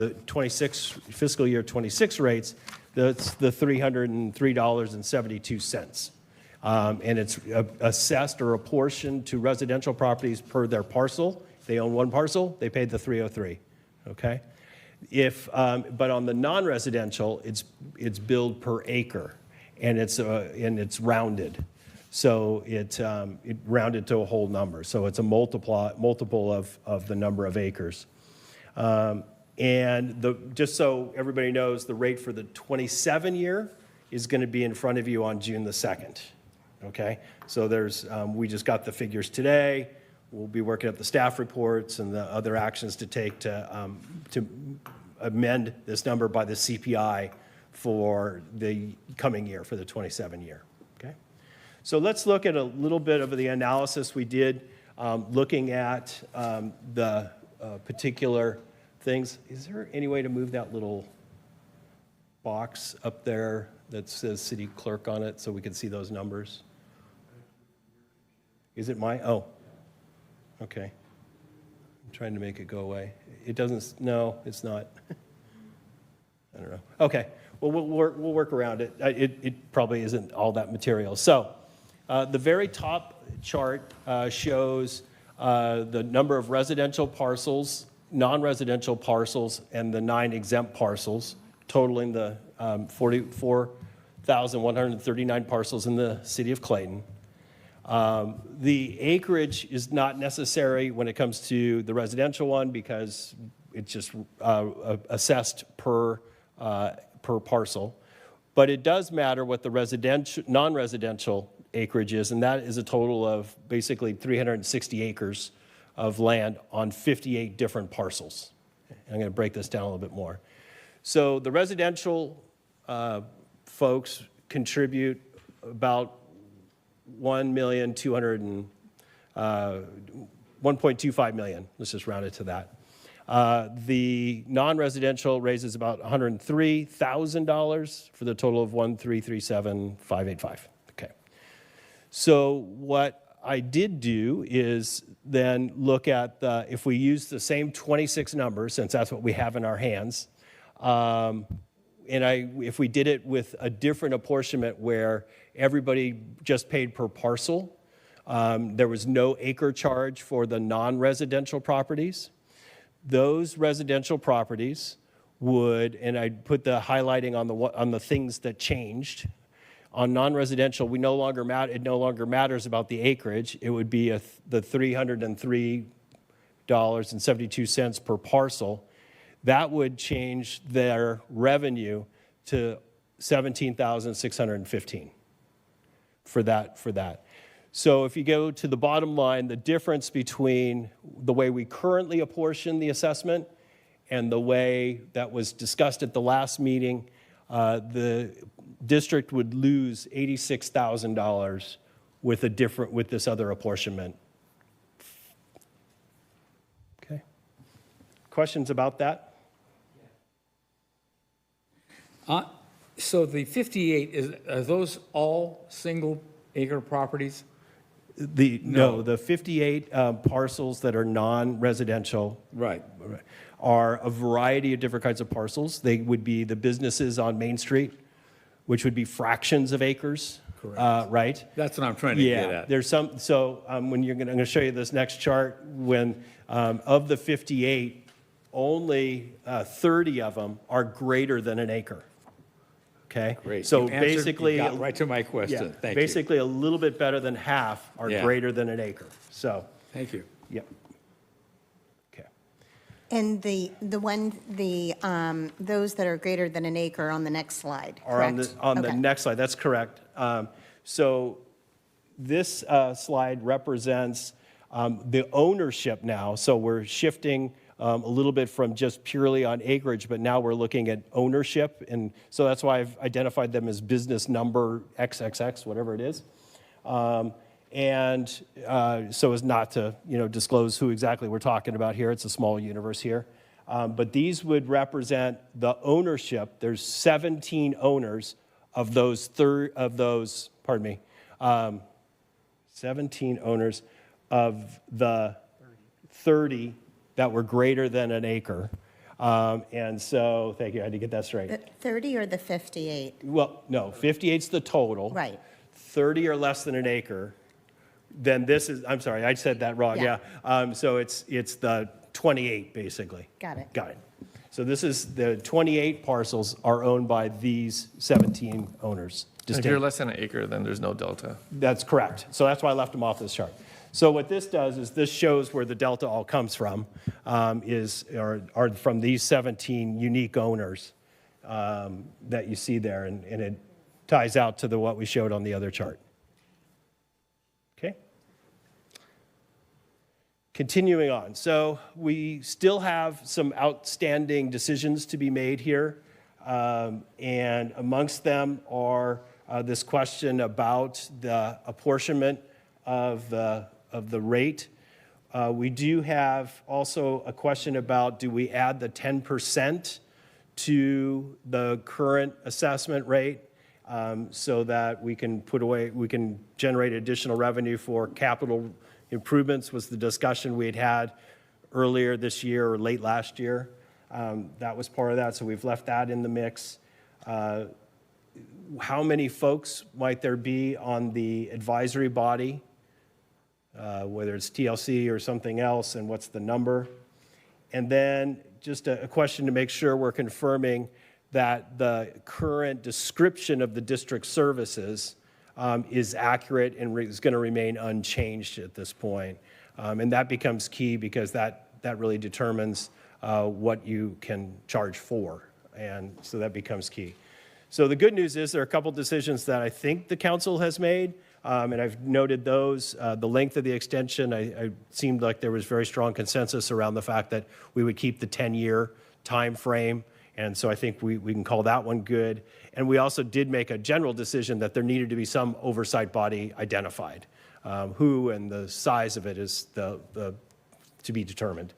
the 26 fiscal year 26 rates, that's the $303.72. And it's assessed or apportioned to residential properties per their parcel. If they own one parcel, they paid the 303. Okay. But on the non-residential, it's billed per acre, and it's rounded. So it rounded to a whole number. So it's a multiple of the number of acres. And just so everybody knows, the rate for the 27 year is going to be in front of you on June the 2nd. Okay, so we just got the figures today. We'll be working up the staff reports and the other actions to take to amend this number by the CPI for the coming year, for the 27 year. Okay, so let's look at a little bit of the analysis we did, looking at the particular things. Is there any way to move that little box up there that says city clerk on it so we can see those numbers? Is it mine? Oh, okay. I'm trying to make it go away. It doesn't, no, it's not. I don't know. Okay, well, we'll work around it. It probably isn't all that material. So the very top chart shows the number of residential parcels, non-residential parcels, and the 9 exempt parcels, totaling the 44,139 parcels in the city of Clayton. The acreage is not necessary when it comes to the residential one because it's just assessed per parcel. But it does matter what the non-residential acreage is, and that is a total of basically 360 acres of land on 58 different parcels. I'm going to break this down a little bit more. So the residential folks contribute about 1.25 million. Let's just round it to that. The non-residential raises about $103,000 for the total of $1,337,585. Okay. So what I did do is then look at if we use the same 26 numbers, since that's what we have in our hands, if we did it with a different apportionment where everybody just paid per parcel, there was no acre charge for the non-residential properties. Those residential properties would, and I put the highlighting on the things that changed. On non-residential, it no longer matters about the acreage. It would be the $303.72 per parcel. That would change their revenue to $17,615 for that. So if you go to the bottom line, the difference between the way we currently apportion the assessment and the way that was discussed at the last meeting, the district would lose $86,000 with this other apportionment. Okay. Questions about that? So the 58, are those all single acre properties? No, the 58 parcels that are non-residential Right. are a variety of different kinds of parcels. They would be the businesses on Main Street, which would be fractions of acres. Correct. Right? That's what I'm trying to get at. There's some. So when I'm going to show you this next chart, when of the 58, only 30 of them are greater than an acre. Okay. Great. So You basically, got right to my question. yeah, Thank basically a little bit better than half are Yeah. greater than an acre. So. Thank you. Yep. Okay. And those that are greater than an acre on the next slide, Or on correct? the Okay. next slide, that's correct. So this slide represents the ownership now. So we're shifting a little bit from just purely on acreage, but now we're looking at ownership. And so that's why I've identified them as business number XXX, whatever it is. So as not to disclose who exactly we're talking about here. It's a small universe here. But these would represent the ownership. There's 17 owners of those 17 owners of the 30 that were greater than an acre. And so, thank you, I had to get that straight. The 30 or the 58? Well, no, 58's the total. Right. 30 or less than an acre, then this is, I'm sorry, I said that wrong, Yeah. yeah. So it's the 28, basically. Got it. Got it. So this is, the 28 parcels are owned by these 17 owners. If you're distinct. less than an acre, then there's no delta. That's correct. So that's why I left them off this chart. So what this does is this shows where the delta all comes from, are from these 17 unique owners that you see there, and it ties out to what we showed on the other chart. Okay? Continuing on. So we still have some outstanding decisions to be made here, and amongst them are this question about the apportionment of the rate. We do have also a question about, do we add the 10% to the current assessment rate so that we can generate additional revenue for capital improvements, was the discussion we had earlier this year or late last year. That was part of that, so we've left that in the mix. How many folks might there be on the advisory body, whether it's TLC or something else, and what's the number? And then just a question to make sure we're confirming that the current description of the district services is accurate and is going to remain unchanged at this point. And that becomes key because that really determines what you can charge for. And so that becomes key. So the good news is there are a couple decisions that I think the council has made, and I've noted those. The length of the extension, I seemed like there was very strong consensus around the fact that we would keep the 10-year time frame, and so I think we can call that one good. And we also did make a general decision that there needed to be some oversight body identified. Who and the size of it is to be determined.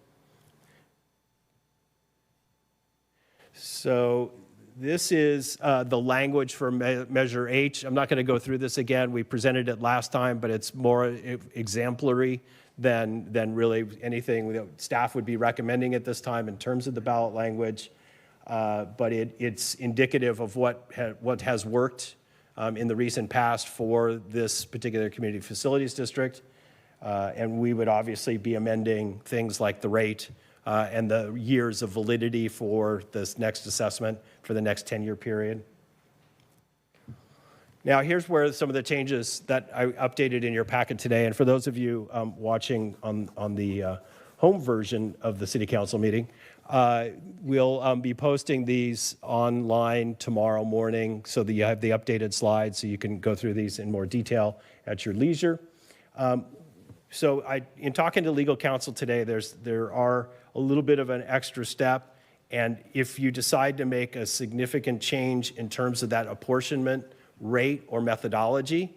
So this is the language for Measure H. I'm not going to go through this again. We presented it last time, but it's more exemplary than really anything that staff would be recommending at this time in terms of the ballot language. But it's indicative of what has worked in the recent past for this particular community facilities district. And we would obviously be amending things like the rate and the years of validity for this next assessment for the next 10-year period. Now, here's where some of the changes that I updated in your packet today, and for those of you watching on the home version of the City Council meeting, we'll be posting these online tomorrow morning so that you have the updated slides so you can go through these in more detail at your leisure. So in talking to legal counsel today, there are a little bit of an extra step, and if you decide to make a significant change in terms of that apportionment rate or methodology,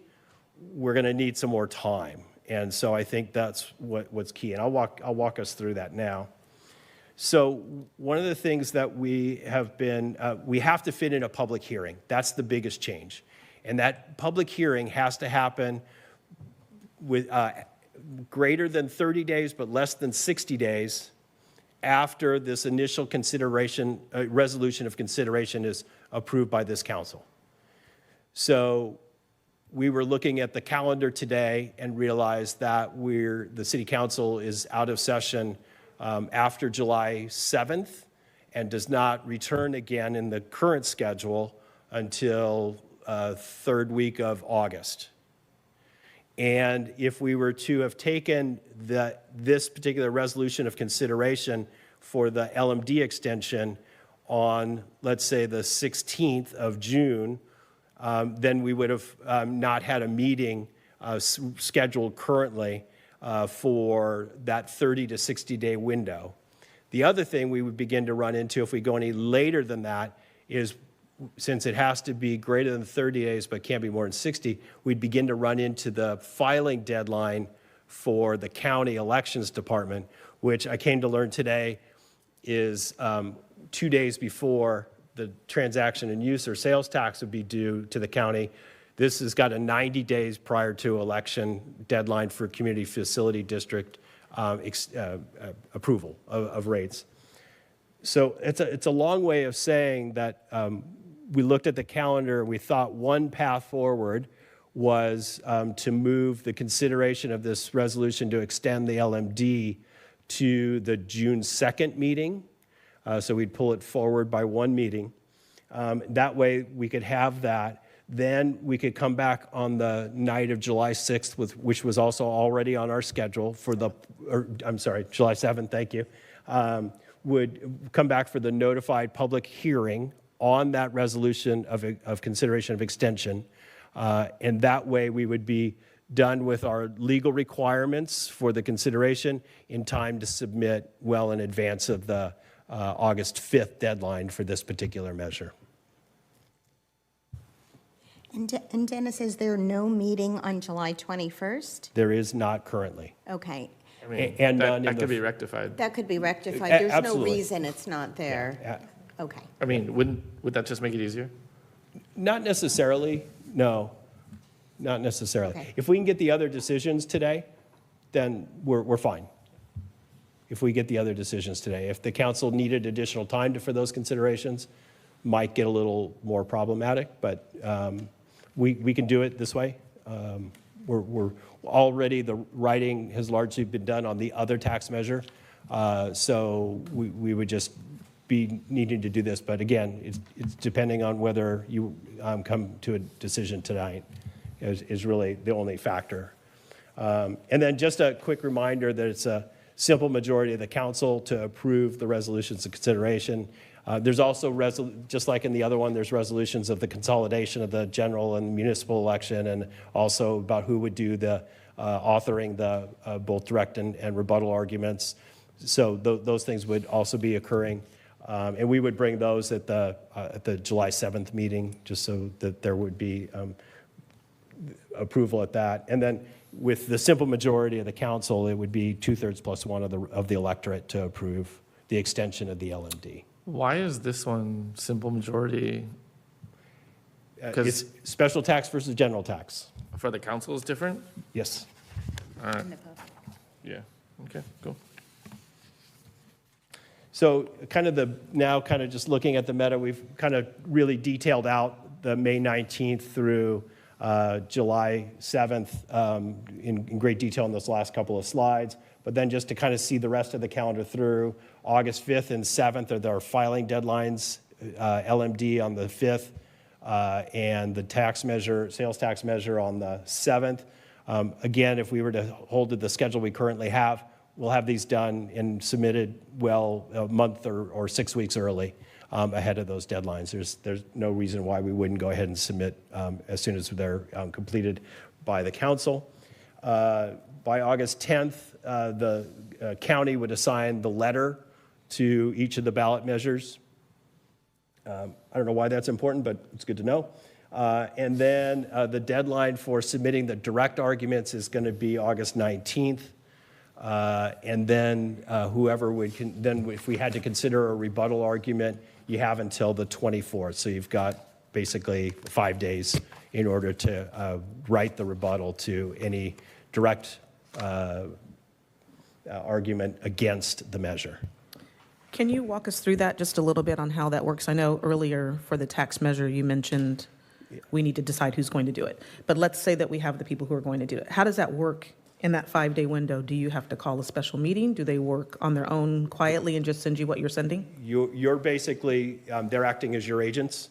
we're going to need some more time. And so I think that's what's key, and I'll walk us through that now. So one of the things that we have to fit in a public hearing. That's the biggest change. And that public hearing has to happen with greater than 30 days, but less than 60 days after this initial consideration, resolution of consideration is approved by this council. So we were looking at the calendar today and realized that the city council is out of session after July 7th and does not return again in the current schedule until third week of August. And if we were to have taken this particular resolution of consideration for the LMD extension on, let's say, the 16th of June, then we would have not had a meeting scheduled currently for that 30 to 60 day window. The other thing we would begin to run into if we go any later than that is, since it has to be greater than 30 days but can't be more than 60, we'd begin to run into the filing deadline for the county elections department, which I came to learn today is 2 days before the transaction and use or sales tax would be due to the county. This has got a 90 days prior to election deadline for community facility district approval of rates. So it's a long way of saying that we looked at the calendar and we thought one path forward was to move the consideration of this resolution to extend the LMD to the June 2nd meeting. So we'd pull it forward by one meeting. That way we could have that. Then we could come back on the night of July 6th, which was also already on our schedule for July 7th, thank you. Would come back for the notified public hearing on that resolution of consideration of extension. And that way we would be done with our legal requirements for the consideration in time to submit well in advance of the August 5th deadline for this particular measure. And Dennis, is there no meeting on July 21st? There is not currently. Okay, I mean, And none in that the- could be rectified. that could be rectified. A- There's no absolutely. reason it's not there. Yeah. Okay. I mean, would that just make it easier? Not necessarily, no, not necessarily. Okay. If we can get the other decisions today, then we're fine. If we get the other decisions today. If the council needed additional time for those considerations, might get a little more problematic, but we can do it this way. We're already, the writing has largely been done on the other tax measure, so we would just be needing to do this. But again, it's depending on whether you come to a decision tonight is really the only factor. And then just a quick reminder that it's a simple majority of the council to approve the resolutions of consideration. There's also, just like in the other one, there's resolutions of the consolidation of the general and municipal election, and also about who would do the authoring the both direct and rebuttal arguments. So those things would also be occurring. And we would bring those at the July 7th meeting, just so that there would be approval at that. And then with the simple majority of the council, it would be 2/3 plus one of the electorate to approve the extension of the LMD. Why is this one simple majority? It's special tax versus general tax. For the council is different? Yes. Yeah, okay, cool. So kind of just looking at the meta, we've kind of really detailed out the May 19th through July 7th in great detail in those last couple of slides. But then just to kind of see the rest of the calendar through, August 5th and 7th are our filing deadlines, LMD on the 5th, and the tax measure, sales tax measure on the 7th. Again, if we were to hold to the schedule we currently have, we'll have these done and submitted well a month or 6 weeks early ahead of those deadlines. There's no reason why we wouldn't go ahead and submit as soon as they're completed by the council. By August 10th, the county would assign the letter to each of the ballot measures. I don't know why that's important, but it's good to know. And then the deadline for submitting the direct arguments is going to be August 19th. And then whoever then if we had to consider a rebuttal argument, you have until the 24th. So you've got basically 5 days in order to write the rebuttal to any direct argument against the measure. Can you walk us through that just a little bit on how that works? I know earlier for the tax measure, you mentioned we need to decide who's going to do it. But let's say that we have the people who are going to do it. How does that work in that 5-day window? Do you have to call a special meeting? Do they work on their own quietly and just send you what you're sending? You're basically, they're acting as your agents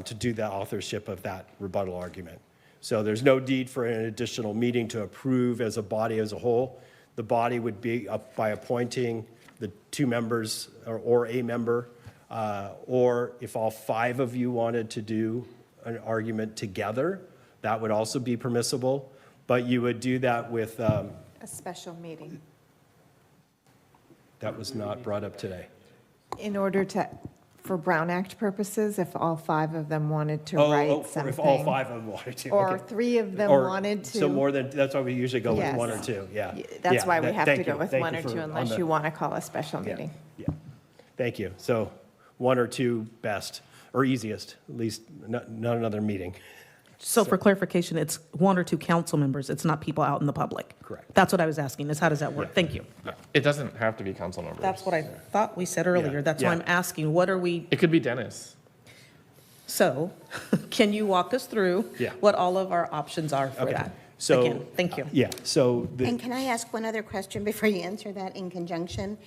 to do the authorship of that rebuttal argument. So there's no need for an additional meeting to approve as a body as a whole. The body would be up by appointing the 2 members or a member, or if all 5 of you wanted to do an argument together, that would also be permissible. But you would do that with, A special meeting that was not brought up today. in order to, for Brown Act purposes, if all 5 of them wanted to write something. If all 5 of them wanted to. Or okay. 3 of them Or- wanted to. So more than, that's why we usually go with Yes. 1 or 2, yeah. That's Yeah, why we have thank to go you. with Thank 1 you or for- 2 on unless the- you want to call a special Yeah, meeting. yeah. Thank you. So 1 or 2 best, or easiest, at least not another meeting. So for clarification, it's one or two council members, it's not people out in the public? Correct. That's what I was asking, is how does that work? Thank you. It doesn't have to be council members. That's what I thought we said earlier. That's why Yeah. I'm asking, what are we, It could be Dennis. so, can you walk us through Yeah. what all of our options are for Okay. that? So, Again, thank you. Yeah, so And can I ask one other question before you answer that in conjunction?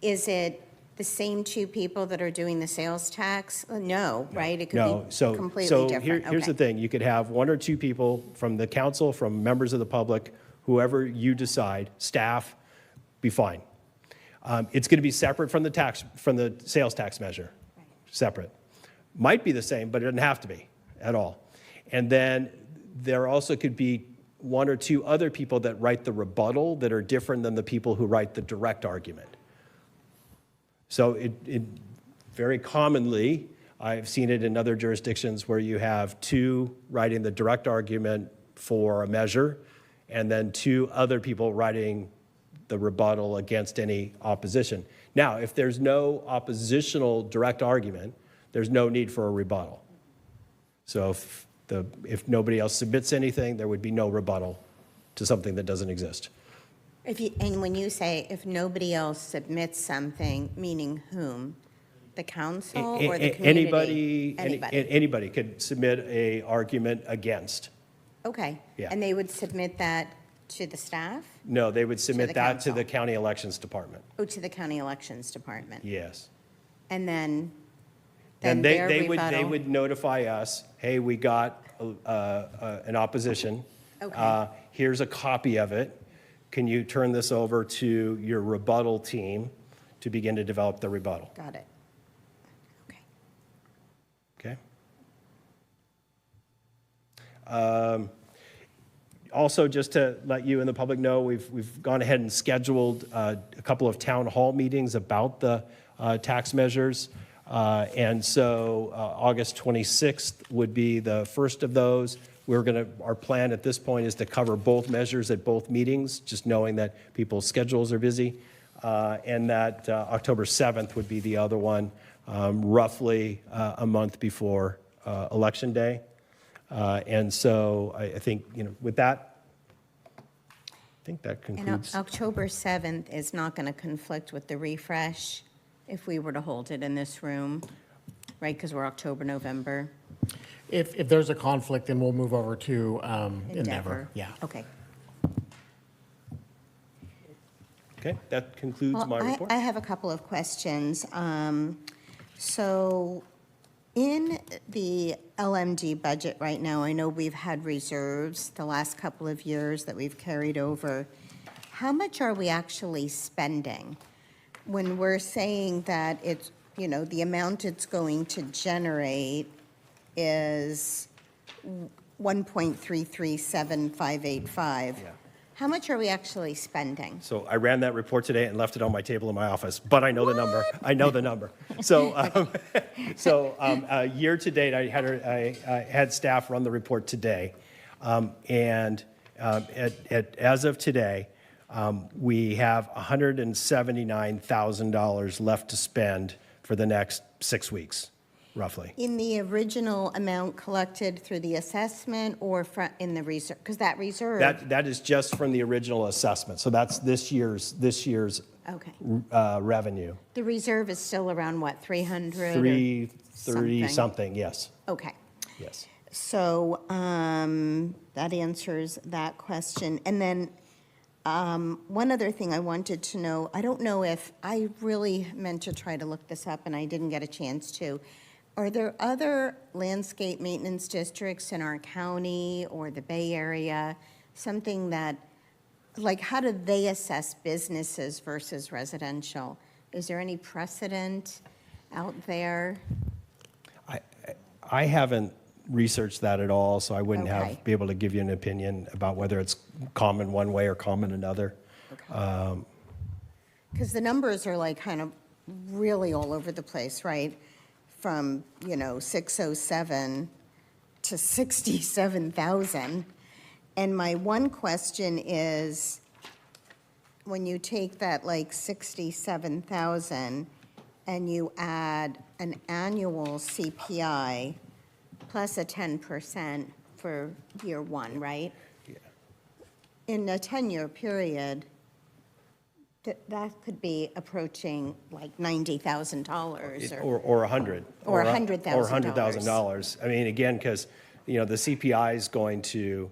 Is it the same two people that are doing the sales tax? No, right? It could no, be so, completely so different. here's the Okay. thing. You could have one or two people from the council, from members of the public, whoever you decide, staff, be fine. It's going to be separate from the sales tax measure, separate. Might be the same, but it doesn't have to be at all. And then there also could be one or two other people that write the rebuttal that are different than the people who write the direct argument. So it very commonly, I've seen it in other jurisdictions where you have two writing the direct argument for a measure, and then two other people writing the rebuttal against any opposition. Now, if there's no oppositional direct argument, there's no need for a rebuttal. So if nobody else submits anything, there would be no rebuttal to something that doesn't exist. And when you say if nobody else submits something, meaning whom? The council or the community? Anybody could submit a argument against. Okay. Yeah. And they would submit that to the staff? No, they would submit the that to the council. county elections department. Oh, to the county elections department? Yes. And then And their they rebuttal? would notify us, hey, we got an opposition. Okay. Here's a copy of it. Can you turn this over to your rebuttal team to begin to develop the rebuttal? Got it. Okay. Okay? Also, just to let you and the public know, we've gone ahead and scheduled a couple of town hall meetings about the tax measures. And so August 26th would be the first of those. Our plan at this point is to cover both measures at both meetings, just knowing that people's schedules are busy. And that October 7th would be the other one, roughly a month before Election Day. And so I think, with that, I think that And concludes. October 7th is not going to conflict with the refresh if we were to hold it in this room, right? Because we're October, November. If there's a conflict, then we'll move over to Endeavor. Yeah. Okay. Okay, that concludes Well, my report. I have a couple of questions. So in the LMD budget right now, I know we've had reserves the last couple of years that we've carried over. How much are we actually spending? When we're saying that it's, the amount it's going to generate is 1.337585. Yeah. How much are we actually spending? So I ran that report today and left it on my table in my office, but I know the number. I know the number. So, year to date, I had staff run the report today. And as of today, we have $179,000 left to spend for the next 6 weeks, roughly. In the original amount collected through the assessment or in the reserve? Because that reserve. That is just from the original assessment. So that's this year's Okay. revenue. The reserve is still around, what, 300? or 330 something, yes, Okay. yes. So that answers that question. And then one other thing I wanted to know, I don't know if I really meant to try to look this up and I didn't get a chance to. Are there other landscape maintenance districts in our county or the Bay Area, something that, like, how do they assess businesses versus residential? Is there any precedent out there? I haven't researched that at all, so I wouldn't Okay. be able to give you an opinion about whether it's common one way or common another. Because the numbers are like kind of really all over the place, right? From, 607 to 67,000. And my one question is, when you take that like 67,000 and you add an annual CPI plus a 10%, for year one, right? In a 10-year period, that could be approaching like $90,000 Or 100. Or $100,000. Or $100,000. $100,000. I mean, again, because, the CPI is going to,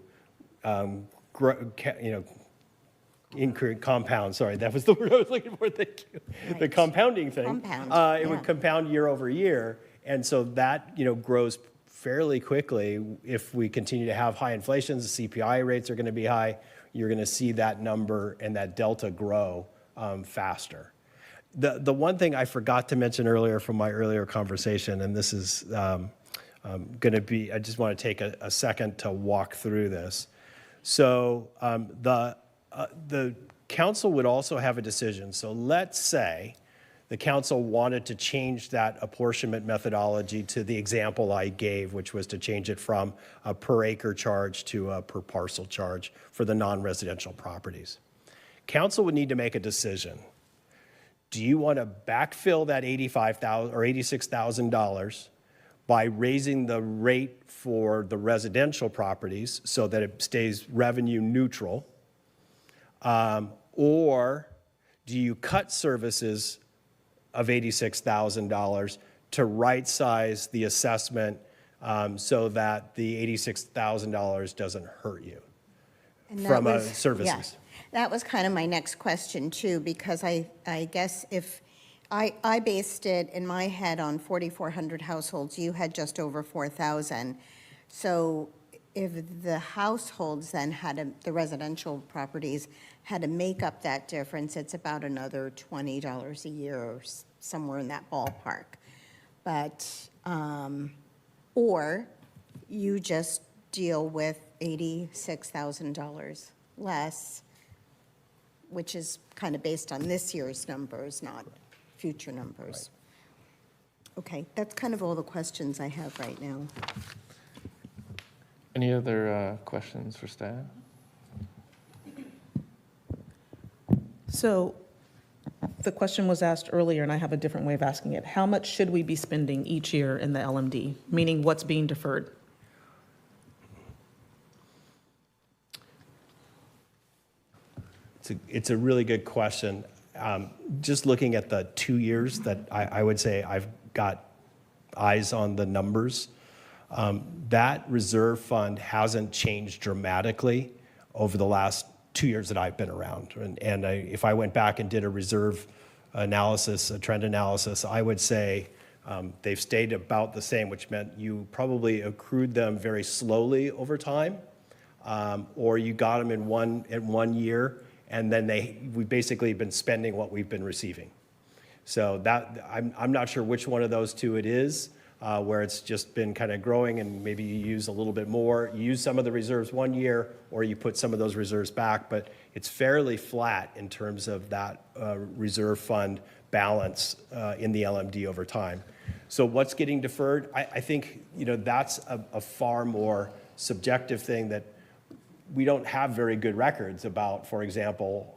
increase, compound, sorry, that was the word I was looking for, thank you. The Right. compounding thing. Compound, It yeah. would compound year over year, and so that, grows fairly quickly. If we continue to have high inflation, the CPI rates are going to be high, you're going to see that number and that delta grow faster. The one thing I forgot to mention earlier from my earlier conversation, and this is going to be, I just want to take a second to walk through this. So the council would also have a decision. So let's say the council wanted to change that apportionment methodology to the example I gave, which was to change it from a per acre charge to a per parcel charge for the non-residential properties. Council would need to make a decision. Do you want to backfill that $85,000 or $86,000 by raising the rate for the residential properties so that it stays revenue neutral? Or do you cut services of $86,000 to right-size the assessment so that the $86,000 doesn't hurt you And that from was- services? yeah. That was kind of my next question too, because I guess if, I based it in my head on 4,400 households, you had just over 4,000. So if the households then the residential properties had to make up that difference, it's about another $20 a year or somewhere in that ballpark. But, or you just deal with $86,000 less, which is kind of based on this year's numbers, not future numbers. Okay, that's kind of all the questions I have right now. Any other questions for staff? So the question was asked earlier, and I have a different way of asking it. How much should we be spending each year in the LMD, meaning what's being deferred? It's a really good question. Just looking at the 2 years that I would say I've got eyes on the numbers, that reserve fund hasn't changed dramatically over the last 2 years that I've been around. If I went back and did a reserve analysis, a trend analysis, I would say they've stayed about the same, which meant you probably accrued them very slowly over time, or you got them in one year, and then we've basically been spending what we've been receiving. So that I'm not sure which one of those two it is, where it's just been kind of growing and maybe you use a little bit more. You use some of the reserves one year, or you put some of those reserves back, but it's fairly flat in terms of that reserve fund balance in the LMD over time. So what's getting deferred? I think that's a far more subjective thing that we don't have very good records about. For example,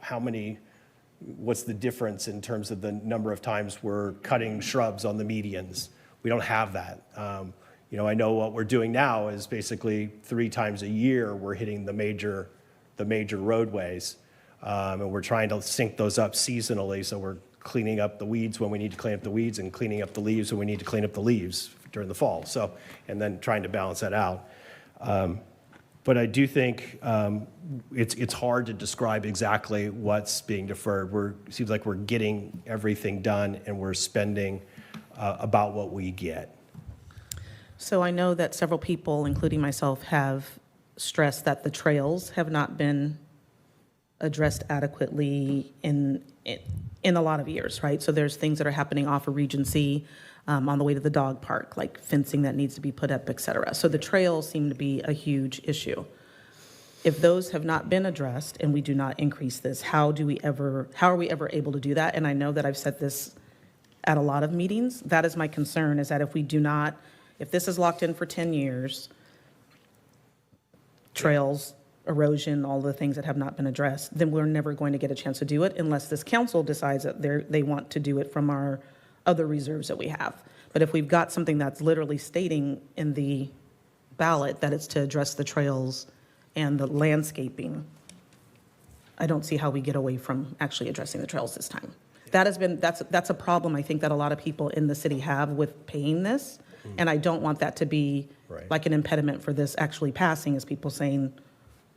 what's the difference in terms of the number of times we're cutting shrubs on the medians? We don't have that. I know what we're doing now is basically 3 times a year we're hitting the major roadways, and we're trying to sync those up seasonally. So we're cleaning up the weeds when we need to clean up the weeds, and cleaning up the leaves when we need to clean up the leaves during the fall. So, and then trying to balance that out. But I do think it's hard to describe exactly what's being deferred. It seems like we're getting everything done and we're spending about what we get. So I know that several people, including myself, have stressed that the trails have not been addressed adequately in a lot of years, right? So there's things that are happening off of Regency on the way to the dog park, like fencing that needs to be put up, et cetera. So the trails seem to be a huge issue. If those have not been addressed and we do not increase this, how are we ever able to do that? And I know that I've said this at a lot of meetings. That is my concern, is that if this is locked in for 10 years, trails, erosion, all the things that have not been addressed, then we're never going to get a chance to do it unless this council decides that they want to do it from our other reserves that we have. But if we've got something that's literally stating in the ballot that it's to address the trails and the landscaping, I don't see how we get away from actually addressing the trails this time. That's a problem I think that a lot of people in the city have with paying this. And I don't want that to be Right. like an impediment for this actually passing, is people saying,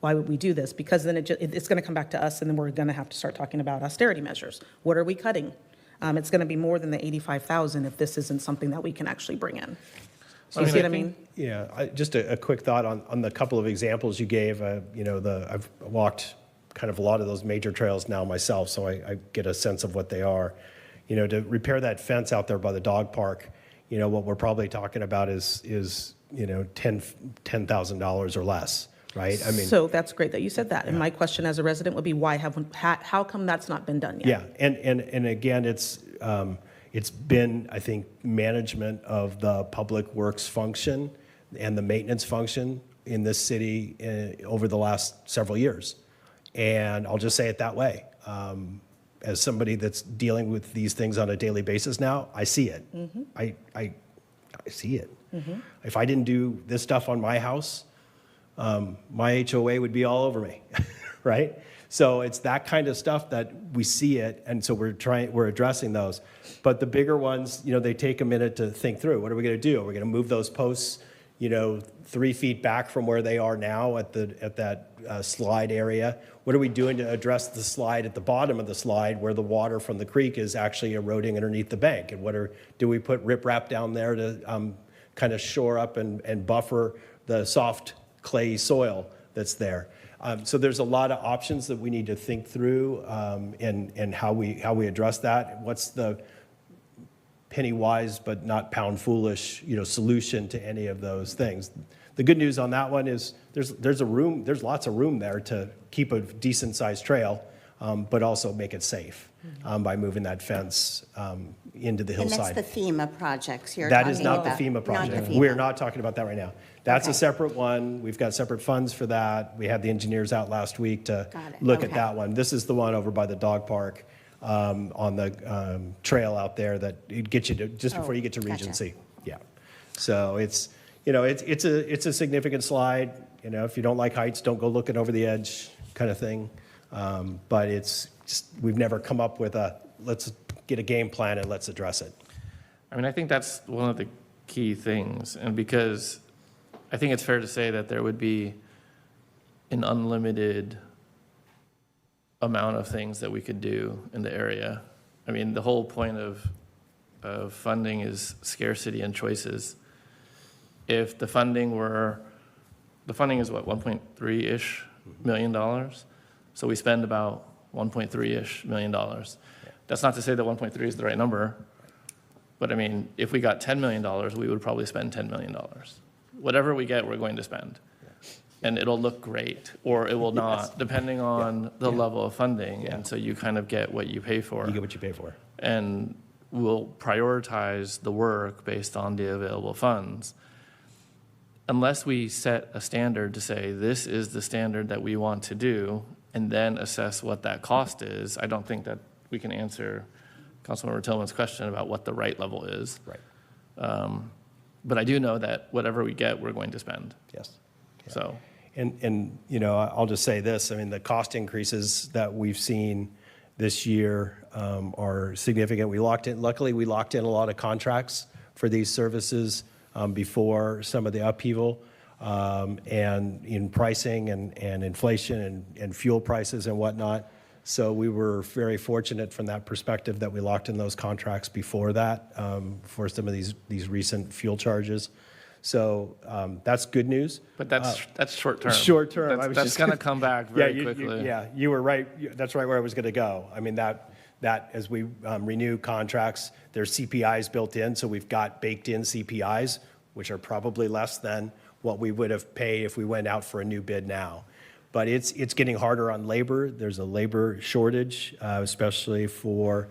why would we do this? Because then it's going to come back to us, and then we're going to have to start talking about austerity measures. What are we cutting? It's going to be more than the 85,000 if this isn't something that we can actually bring in. So you see what I mean? Yeah, just a quick thought on the couple of examples you gave. I've walked kind of a lot of those major trails now myself, so I get a sense of what they are. To repair that fence out there by the dog park, what we're probably talking about is $10,000 or less, right? I mean, So that's great that you said that. And my question as a resident would be, how come that's not been done yet? yeah, and again, it's been, I think, management of the public works function and the maintenance function in this city over the last several years. And I'll just say it that way. As somebody that's dealing with these things on a daily basis now, I see it. I see it. If I didn't do this stuff on my house, my HOA would be all over me, right? So it's that kind of stuff that we see it, and so we're addressing those. But the bigger ones, they take a minute to think through. What are we going to do? Are we going to move those posts, 3 feet back from where they are now at that slide area? What are we doing to address the slide at the bottom of the slide where the water from the creek is actually eroding underneath the bank? And do we put riprap down there to kind of shore up and buffer the soft clay soil that's there? So there's a lot of options that we need to think through, and how we address that. What's the penny wise but not pound foolish, solution to any of those things? The good news on that one is there's lots of room there to keep a decent sized trail, but also make it safe by moving that fence into the And hillside. that's the FEMA projects you're talking That about? is not the FEMA project. We're not talking about that right now. That's a Okay. separate one. We've got separate funds for that. We had the engineers out last week to Got it. look at Okay. that one. This is the one over by the dog park, on the trail out there that it gets you to, just before you get to gotcha. Regency. Yeah. So it's a significant slide. If you don't like heights, don't go looking over the edge kind of thing. But it's just, we've never come up with let's get a game plan and let's address it. I mean, I think that's one of the key things, and because I think it's fair to say that there would be an unlimited amount of things that we could do in the area. I mean, the whole point of funding is scarcity and choices. If the funding is what, 1.3-ish million dollars? So we spend about 1.3-ish million dollars. That's not to say that 1.3 is the right number, but I mean, if we got $10 million, we would probably spend $10 million. Whatever we get, we're going to spend. And it'll look great, or it will not, depending on the level of funding. And so you kind of get what you pay for. You get what you pay for. And we'll prioritize the work based on the available funds. Unless we set a standard to say, this is the standard that we want to do, and then assess what that cost is, I don't think that we can answer Councilmember Tillman's question about what the right level is. Right. But I do know that whatever we get, we're going to spend. Yes. So, And I'll just say this, I mean, the cost increases that we've seen this year are significant. Luckily, we locked in a lot of contracts for these services before some of the upheaval, and in pricing and inflation and fuel prices and whatnot. So we were very fortunate from that perspective that we locked in those contracts before that, for some of these recent fuel charges. So that's good news. but that's short term. Short term. I was That's just going to come back very quickly. Yeah, you were right. That's right where I was going to go. I mean, that as we renew contracts, there's CPIs built in, so we've got baked in CPIs, which are probably less than what we would have paid if we went out for a new bid now. But it's getting harder on labor. There's a labor shortage, especially for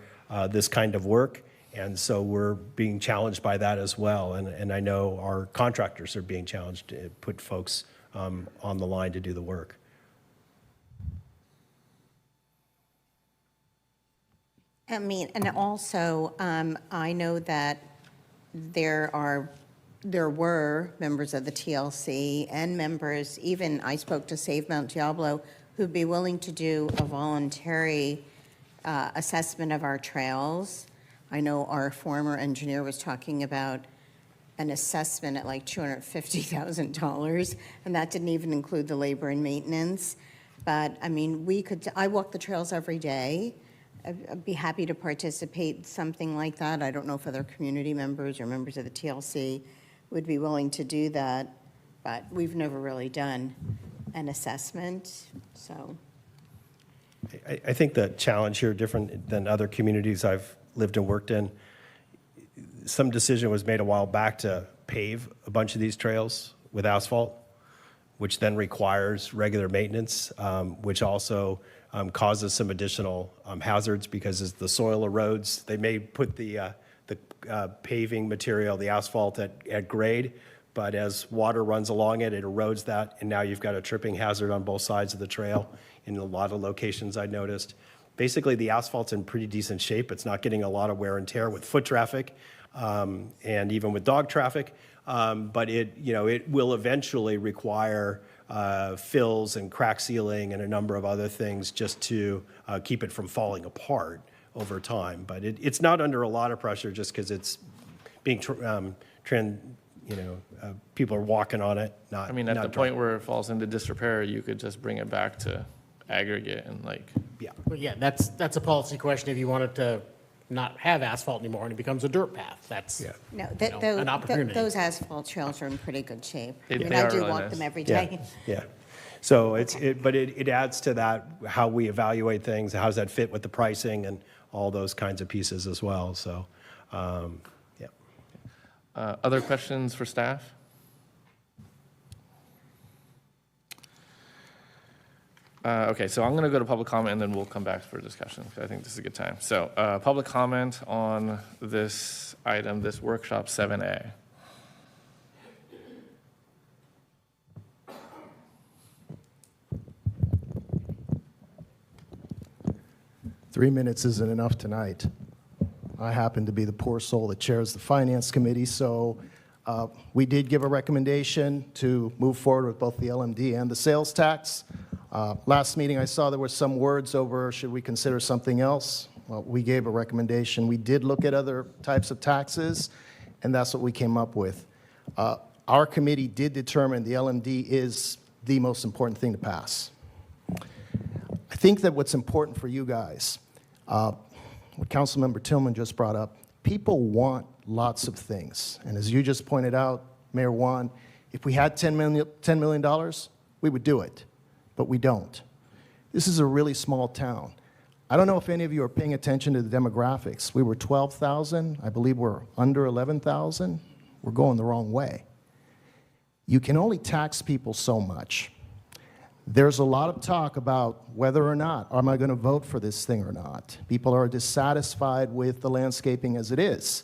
this kind of work. And so we're being challenged by that as well. And I know our contractors are being challenged to put folks on the line to do the work. I mean, and also, I know that there are there were members of the TLC and members, even I spoke to Save Mount Diablo, who'd be willing to do a voluntary assessment of our trails. I know our former engineer was talking about an assessment at like $250,000, and that didn't even include the labor and maintenance. But, I mean, I walk the trails every day. I'd be happy to participate in something like that. I don't know if other community members or members of the TLC would be willing to do that, but we've never really done an assessment, so. I think the challenge here, different than other communities I've lived and worked in, some decision was made a while back to pave a bunch of these trails with asphalt, which then requires regular maintenance, which also causes some additional hazards because as the soil erodes, they may put the paving material, the asphalt at grade, but as water runs along it, it erodes that, and now you've got a tripping hazard on both sides of the trail in a lot of locations I noticed. Basically, the asphalt's in pretty decent shape. It's not getting a lot of wear and tear with foot traffic and even with dog traffic, but it will eventually require fills and crack sealing and a number of other things just to keep it from falling apart over time. But it's not under a lot of pressure just because it's being people are walking on it. Not. I mean, at not the driving. point where it falls into disrepair, you could just bring it back to aggregate and like. Yeah. But yeah, that's a policy question if you wanted to not have asphalt anymore and it becomes a dirt path. That's, Yeah. No, an opportunity. those asphalt trails are in pretty good shape. I They mean, I are do really walk nice. them every Yeah, day. yeah. So but it adds to that, how we evaluate things, how does that fit with the pricing and all those kinds of pieces as well, so, yeah. Other questions for staff? Okay, so I'm going to go to public comment and then we'll come back for discussion. 'Cause I think this is a good time. So public comment on this item, this workshop 7A. Three minutes isn't enough tonight. I happen to be the poor soul that chairs the Finance Committee, so we did give a recommendation to move forward with both the LMD and the sales tax. Last meeting, I saw there were some words over, should we consider something else? Well, we gave a recommendation. We did look at other types of taxes, and that's what we came up with. Our committee did determine the LMD is the most important thing to pass. I think that what's important for you guys, what Councilmember Tillman just brought up, people want lots of things. And as you just pointed out, Mayor Juan, if we had $10 million, we would do it, but we don't. This is a really small town. I don't know if any of you are paying attention to the demographics. We were 12,000. I believe we're under 11,000. We're going the wrong way. You can only tax people so much. There's a lot of talk about whether or not, am I going to vote for this thing or not? People are dissatisfied with the landscaping as it is.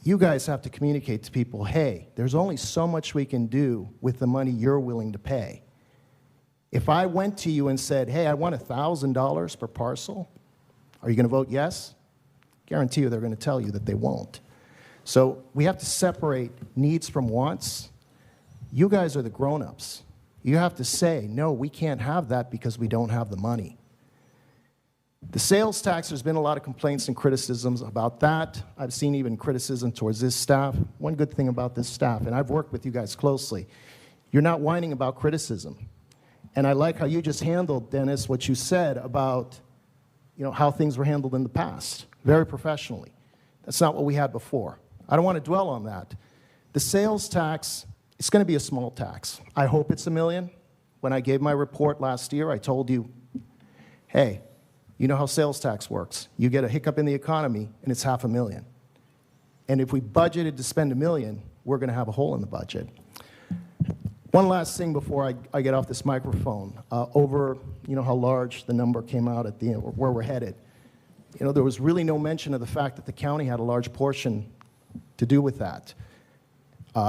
You guys have to communicate to people, hey, there's only so much we can do with the money you're willing to pay. If I went to you and said, hey, I want $1,000 per parcel, are you going to vote yes? Guarantee you they're going to tell you that they won't. So we have to separate needs from wants. You guys are the grown-ups. You have to say, no, we can't have that because we don't have the money. The sales tax, there's been a lot of complaints and criticisms about that. I've seen even criticism towards this staff. One good thing about this staff, and I've worked with you guys closely, you're not whining about criticism. And I like how you just handled, Dennis, what you said about how things were handled in the past, very professionally. That's not what we had before. I don't want to dwell on that. The sales tax, it's going to be a small tax. I hope it's $1 million. When I gave my report last year, I told you, hey, you know how sales tax works. You get a hiccup in the economy, and it's $500,000. And if we budgeted to spend $1 million, we're going to have a hole in the budget. One last thing before I get off this microphone. Over, how large the number came out at the end, where we're headed. There was really no mention of the fact that the county had a large portion to do with that.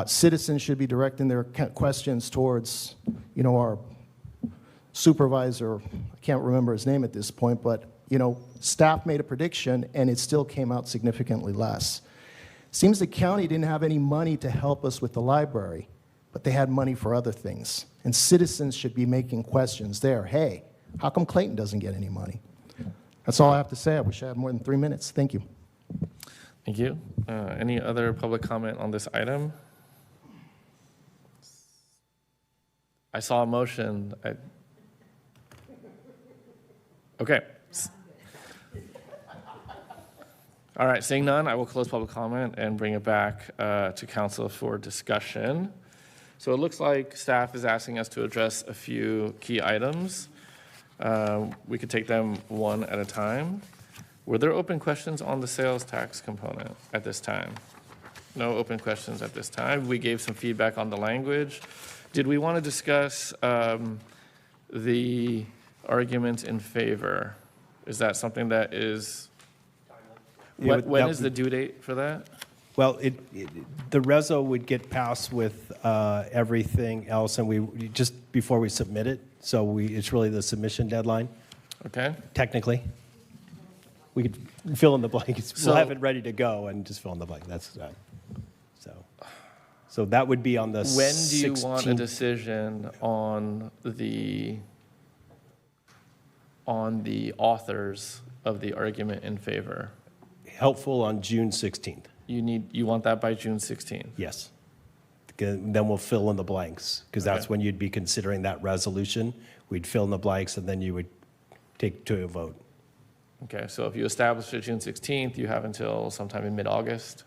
Citizens should be directing their questions towards, our supervisor. I can't remember his name at this point, but, staff made a prediction, and it still came out significantly less. Seems the county didn't have any money to help us with the library, but they had money for other things. And citizens should be making questions there. Hey, how come Clayton doesn't get any money? That's all I have to say. I wish I had more than 3 minutes. Thank you. Thank you. Any other public comment on this item? I saw a motion. Okay. All right, seeing none, I will close public comment and bring it back to council for discussion. So it looks like staff is asking us to address a few key items. We could take them one at a time. Were there open questions on the sales tax component at this time? No open questions at this time. We gave some feedback on the language. Did we want to discuss the argument in favor? Is that something that is, Yeah, when that is the due date for that? Well, the reso would get passed with everything else, and we, just before we submit it, so it's really the submission deadline, Okay, technically. We could fill in the blanks. So- We'll have it ready to go and just fill in the blank. That's, so that would be on the 16th. when do you want a decision on the authors of the argument in favor? Helpful on June 16th, You want that by June 16th? yes. Then we'll fill in the blanks, because that's Okay. when you'd be considering that resolution. We'd fill in the blanks, and then you would take to a vote. Okay, so if you establish it June 16th, you have until sometime in mid-August,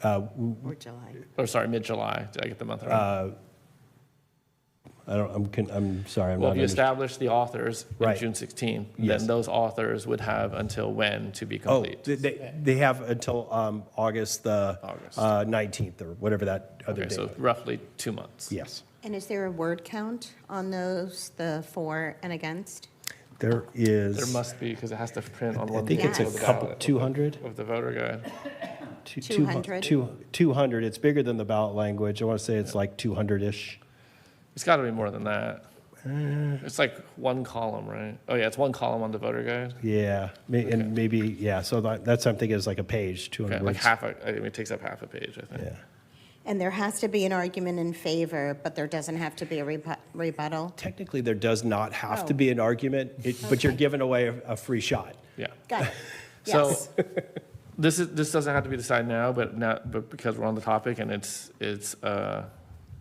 Or July. or sorry, mid-July. Did I get the month right? I'm sorry, I'm Well, not. if you establish the authors on Right. June 16th, Yes. then those authors would have until when to be Oh, complete? they have until August the August. 19th, or whatever that other Okay, date. so roughly 2 months. Yes. And is there a word count on those, the for and against? There is. There must be, because it has to print on one think page it's of a the couple- ballot, 200? Of the voter guide. 200? 200. It's bigger than the ballot language. I want to say it's like 200-ish. It's got to be more than that. It's like one column, right? Oh, yeah, it's one column on the voter guide. Yeah, and maybe, yeah, so that's, I'm thinking is like a page, 200 Okay, like words. I mean, it takes up half a page, I think. Yeah. And there has to be an argument in favor, but there doesn't have to be a rebuttal? Technically, there does not have to Oh. be an argument, but you're giving away a free shot. Yeah. Got it. So- Yes. This doesn't have to be decided now, but because we're on the topic and it's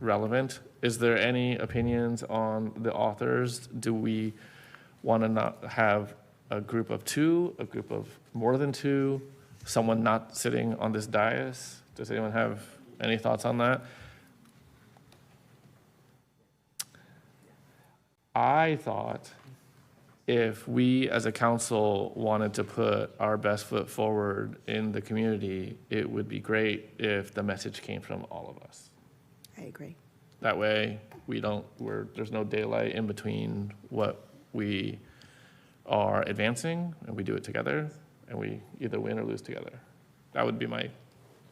relevant, is there any opinions on the authors? Do we want to not have a group of two, a group of more than two, someone not sitting on this dais? Does anyone have any thoughts on that? I thought if we as a council wanted to put our best foot forward in the community, it would be great if the message came from all of us. I agree. That way, there's no daylight in between what we are advancing, and we do it together, and we either win or lose together. That would be my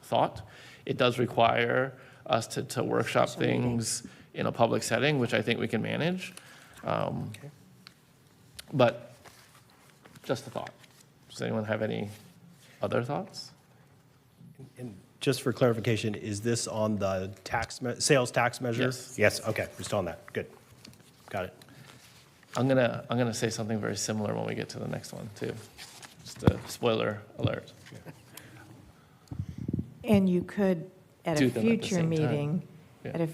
thought. It does require us to workshop Special meeting. things in a public setting, which I think we can manage. But just a thought. Does anyone have any other thoughts? And just for clarification, is this on the sales tax measure? Yes. Yes, okay, we're still on that, good. Got it. I'm gonna say something very similar when we get to the next one, too. Just a spoiler alert. And you could, at Do a them at the future same time. meeting, Yeah.